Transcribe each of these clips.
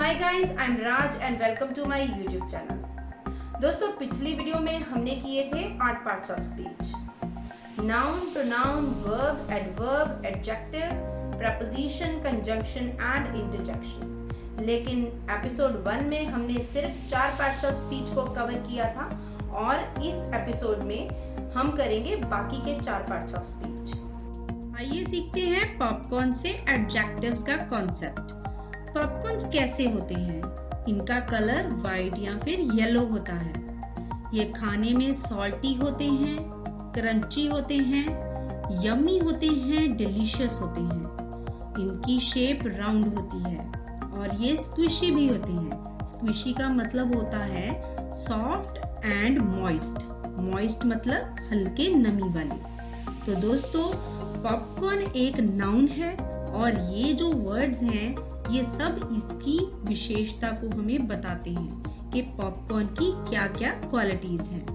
Hi guys, I am Raj and welcome to my YouTube channel. दोस्तों, पिछली video में हमने किए थे 8 parts of speech: noun, pronoun, verb, adverb, adjective, preposition, conjunction and interjection. लेकिन episode 1 में हमने सिर्फ 4 पार्ट्स ऑफ स्पीच को कवर किया था और इस एपिसोड में हम करेंगे बाकी के 4 पार्ट्स ऑफ स्पीच। आइए सीखते हैं पॉपकॉर्न से एडजेक्टिव्स का कॉन्सेप्ट। पॉपकॉर्न्स कैसे होते हैं? इनका कलर वाइट या फिर येलो होता है। ये खाने में सॉल्टी होते हैं, क्रंची होते हैं, यम्मी होते हैं, डिलीशियस होते हैं। इनकी शेप राउंड होती है और ये स्क्विशी भी होते हैं। स्क्विशी का मतलब होता है सॉफ्ट एंड मॉइस्ट। मॉइस्ट मतलब हल्के नमी वाले। तो दोस्तों, पॉपकॉर्न एक नाउन है और ये जो वर्ड्स हैं ये सब इसकी विशेषता को हमें बताते हैं कि पॉपकॉर्न की क्या-क्या क्वालिटीज हैं।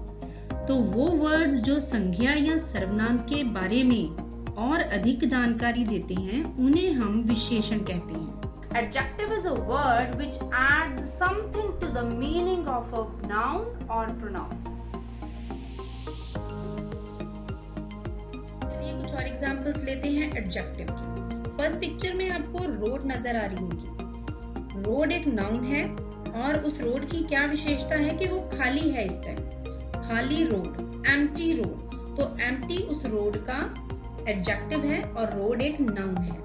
तो वो वर्ड्स जो संज्ञा या सर्वनाम के बारे में और अधिक जानकारी देते हैं उन्हें हम विशेषण कहते हैं। Adjective is a word which adds something to the meaning of a noun or pronoun. चलिए कुछ और एग्जांपल्स लेते हैं एडजेक्टिव की। फर्स्ट पिक्चर में आपको रोड नजर आ रही होगी। रोड एक नाउन है और उस रोड की क्या विशेषता है कि वो खाली है इस टाइम। खाली रोड, एम्प्टी रोड। तो एम्प्टी उस रोड का एडजेक्टिव है और रोड एक नाउन है।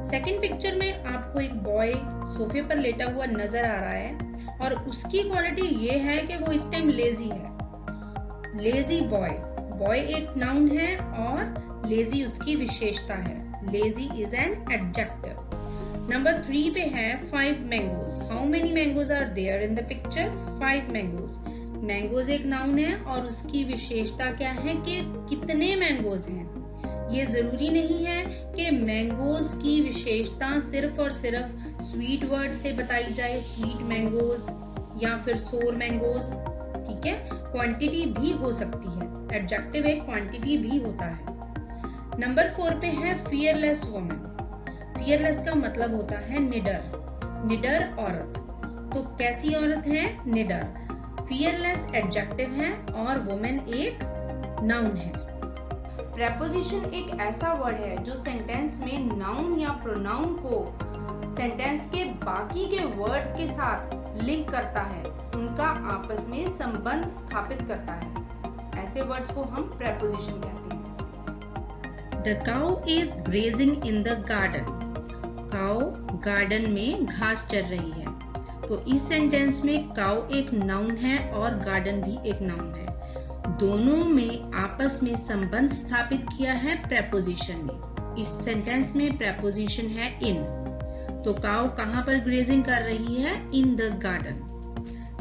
सेकंड पिक्चर में आपको एक बॉय सोफे पर लेटा हुआ नजर आ रहा है और उसकी क्वालिटी ये है कि वो इस टाइम लेजी है। Lazy boy. बॉय एक नाउन है और लेजी उसकी विशेषता है। Lazy is an adjective. Number 3 पे है 5 mangoes. How many mangoes are there in the picture? 5 mangoes. Mangoes एक नाउन है और उसकी विशेषता क्या है कि कितने मैंगोज हैं। ये जरूरी नहीं है कि मैंगोज की विशेषता सिर्फ और सिर्फ स्वीट वर्ड से बताई जाए, स्वीट मैंगोज या फिर सोर मैंगोज। ठीक है, क्वांटिटी भी हो सकती है। एडजेक्टिव एक क्वांटिटी भी होता है। नंबर 4 पे है फियरलेस वुमन। फियरलेस का मतलब होता है निडर। निडर औरत। तो कैसी औरत है? निडर। फियरलेस एडजेक्टिव है और वुमन एक नाउन है। प्रेपोजिशन एक ऐसा वर्ड है जो सेंटेंस में नाउन या प्रोनाउन को सेंटेंस के बाकी के वर्ड्स के साथ लिंक करता है, उनका आपस में संबंध स्थापित करता है। ऐसे वर्ड्स को हम प्रेपोजिशन कहते हैं। The cow is grazing in the garden. Cow garden में घास चर रही है। तो इस सेंटेंस में काउ एक नाउन है और गार्डन भी एक नाउन है। दोनों में आपस में संबंध स्थापित किया है प्रेपोजिशन ने। इस सेंटेंस में प्रेपोजिशन है इन। तो काउ कहाँ पर ग्रेजिंग कर रही है? In the garden.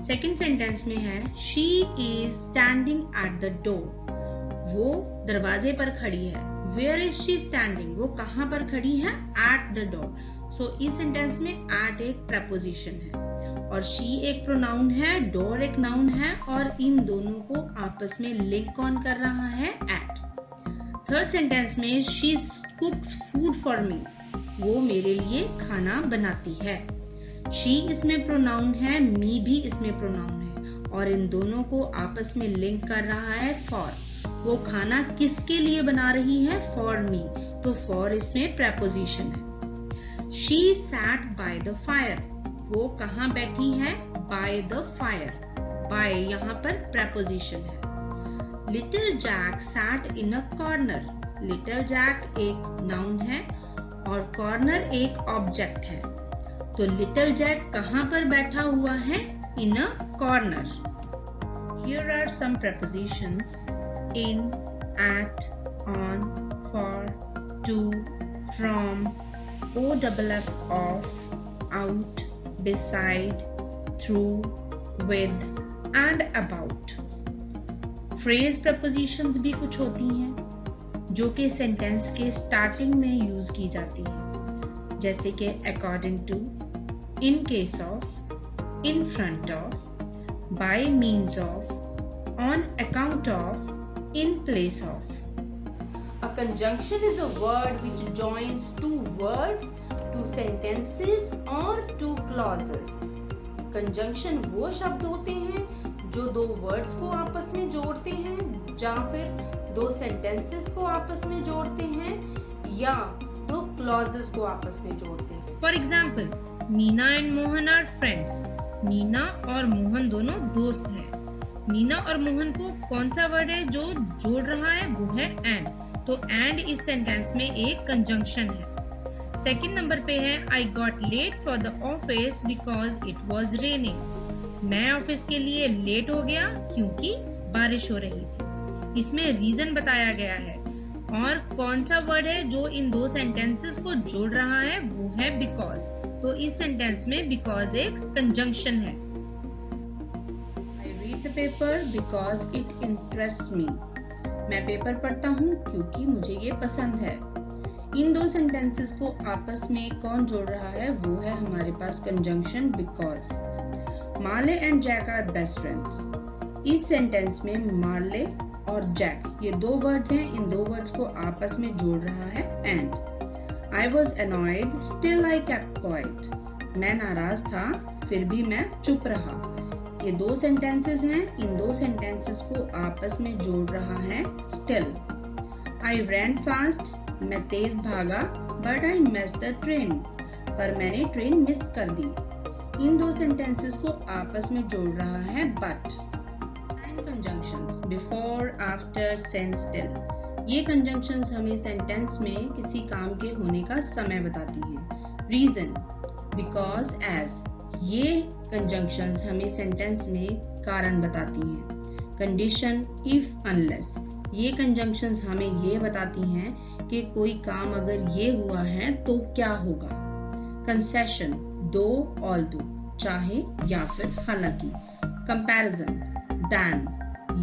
Second sentence में है she is standing at the door. वो दरवाजे पर खड़ी है। Where is she standing? वो कहाँ पर खड़ी है? At the door. So इस सेंटेंस में at एक preposition है और she एक pronoun है, door एक noun है और इन दोनों को आपस में लिंक कौन कर रहा है? at. थर्ड सेंटेंस में she cooks food for me. वो मेरे लिए खाना बनाती है। she इसमें pronoun है, me भी इसमें pronoun है और इन दोनों को आपस में लिंक कर रहा है for. वो खाना किसके लिए बना रही है? For me. तो फॉर इसमें प्रेपोजिशन है। She set by the fire. वो कहाँ बैठी है? By the fire. बाय यहाँ पर प्रेपोजिशन है। Little Jack sat in a corner. Little Jack एक नाउन है और कॉर्नर एक ऑब्जेक्ट है। तो लिटिल जैक कहाँ पर बैठा हुआ है? In a corner. Here are some prepositions: in, at, on, for, to, from, OFF, of, out, beside, through, with, and about. Phrase prepositions भी कुछ होती हैं जो कि सेंटेंस के स्टार्टिंग में यूज की जाती हैं, जैसे कि according to, in case of, in front of, by means of, on account of, in place of. A conjunction is a word which joins two words two sentences और to clauses. Conjunction वो शब्द होते हैं जो दो words को आपस में जोड़ते हैं, या फिर दो सेंटेंसेस को आपस में जोड़ते हैं, या दो क्लॉजेस को आपस में जोड़ते हैं। For example, Meena and Mohan are friends. Meena और मोहन दोनों दोस्त हैं। मीना और मोहन को कौन सा वर्ड है जो जोड़ रहा है? वो है एंड। तो एंड इस सेंटेंस में एक कंजंक्शन है। सेकंड नंबर पे है I got late for the office because it was raining. मैं ऑफिस के लिए लेट हो गया क्योंकि बारिश हो रही थी। इसमें रीजन बताया गया है। और कौन सा वर्ड है जो इन दो सेंटेंसेस को जोड़ रहा है? वो है बिकॉज। तो इस सेंटेंस में बिकॉज एक कंजंक्शन है। I read the paper because it interests me. मैं पेपर पढ़ता हूँ क्योंकि मुझे ये पसंद है। इन दो सेंटेंसेस को आपस में कौन जोड़ रहा है? वो है हमारे पास conjunction because. Marley and Jack are best friends. इस सेंटेंस में मार्ले और जैक ये दो वर्ड्स हैं। इन दो वर्ड्स को आपस में जोड़ रहा है and. I was annoyed, still I kept quiet. मैं नाराज था, फिर भी मैं चुप रहा। ये दो सेंटेंसेस हैं। इन दो सेंटेंसेस को आपस में जोड़ रहा है still. I ran fast, मैं तेज भागा, but I missed the train. पर मैंने ट्रेन मिस कर दी। इन दो सेंटेंसेस को आपस में जोड़ रहा है but. And conjunctions before, after, since, till. ये कंजंक्शंस हमें सेंटेंस में किसी काम के होने का समय बताती हैं। Reason, because, as. ये कंजंक्शंस हमें सेंटेंस में कारण बताती हैं। Condition, if, unless. ये कंजंक्शंस हमें ये बताती हैं कि कोई काम अगर ये हुआ है तो क्या होगा। कंसेशन, दो, ऑल्दो, चाहे या फिर हालांकि। Comparison, then.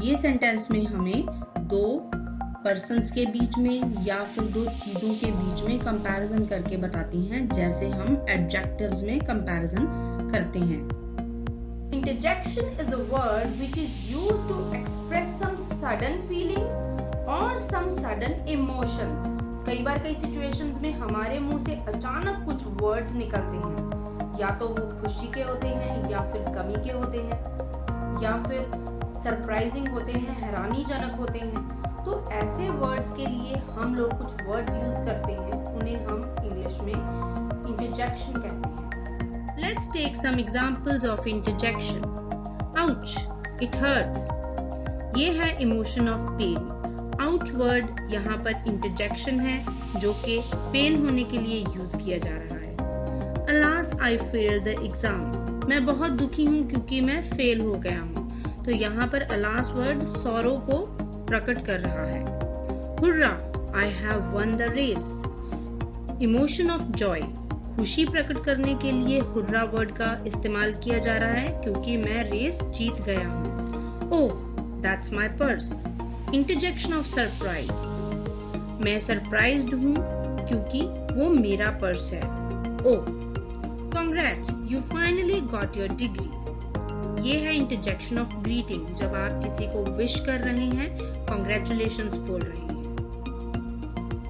ये सेंटेंस में हमें दो पर्सन्स के बीच में या फिर दो चीजों के बीच में कंपैरिजन करके बताती हैं, जैसे हम एडजेक्टिव्स में कंपैरिजन करते हैं। Interjection is a word which is used to express some sudden feelings or some sudden emotions. कई बार कई situations में हमारे मुंह से अचानक कुछ words निकलते हैं, या तो वो खुशी के होते हैं या फिर गमी के होते हैं, या फिर सरप्राइजिंग होते हैं, हैरानीजनक होते हैं। तो ऐसे वर्ड्स के लिए हम लोग कुछ वर्ड्स यूज करते हैं, उन्हें हम इंग्लिश में इंटरजेक्शन कहते हैं। Let's take some examples of interjection. Ouch, it hurts. ये है emotion of pain. Ouch word यहाँ पर interjection है जो कि पेन होने के लिए यूज किया जा रहा है। Alas, I failed the exam. मैं बहुत दुखी हूँ क्योंकि मैं फेल हो गया हूँ। तो यहाँ पर alas word sorrow को प्रकट कर रहा है। Hurrah, I have won the race. Emotion of joy, खुशी प्रकट करने के लिए हुर्रा वर्ड का इस्तेमाल किया जा रहा है क्योंकि मैं रेस जीत गया हूँ। Oh, that's my purse. Interjection of surprise, मैं सरप्राइज्ड हूँ क्योंकि वो मेरा पर्स है। Oh, congrats, you finally got your degree. ये है इंटरजेक्शन ऑफ ग्रीटिंग, जब आप किसी को विश कर रहे हैं, कॉन्ग्रेचुलेशंस बोल रहे हैं।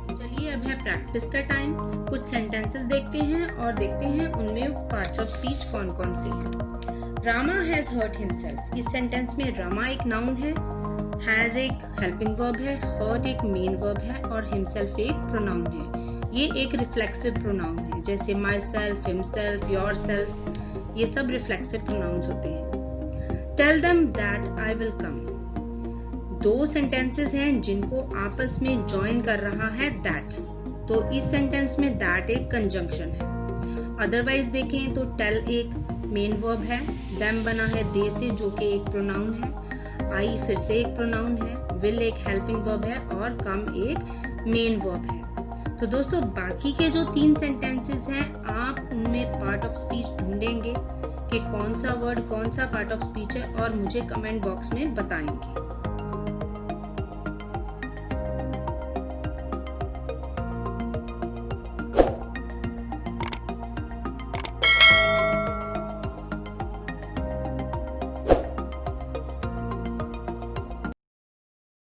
चलिए अब है प्रैक्टिस का टाइम। कुछ सेंटेंसेस देखते हैं और देखते हैं उनमें पार्ट्स ऑफ स्पीच कौन कौन से हैं। Rama has hurt himself. इस सेंटेंस में रामा एक नाउन है, हैज एक हेल्पिंग वर्ब है, हर्ट एक मेन वर्ब है और हिमसेल्फ एक प्रोनाउन है। ये एक रिफ्लेक्सिव प्रोनाउन है, जैसे my self, himself, your self, ये सब रिफ्लेक्सिव प्रोनाउंस होते हैं। Tell them that I will come. दो सेंटेंसेस हैं जिनको आपस में ज्वाइन कर रहा है that. तो इस सेंटेंस में that एक कंजंक्शन है। अदरवाइज देखें तो tell एक मेन वर्ब है, them बना है they से जो कि एक प्रोनाउन है, I फिर से एक प्रोनाउन है, will एक हेल्पिंग वर्ब है और come एक मेन वर्ब है। तो दोस्तों बाकी के जो तीन सेंटेंसेस हैं आप उनमें पार्ट ऑफ स्पीच ढूंढेंगे कि कौन सा वर्ड कौन सा पार्ट ऑफ स्पीच है और मुझे कमेंट बॉक्स में बताएंगे।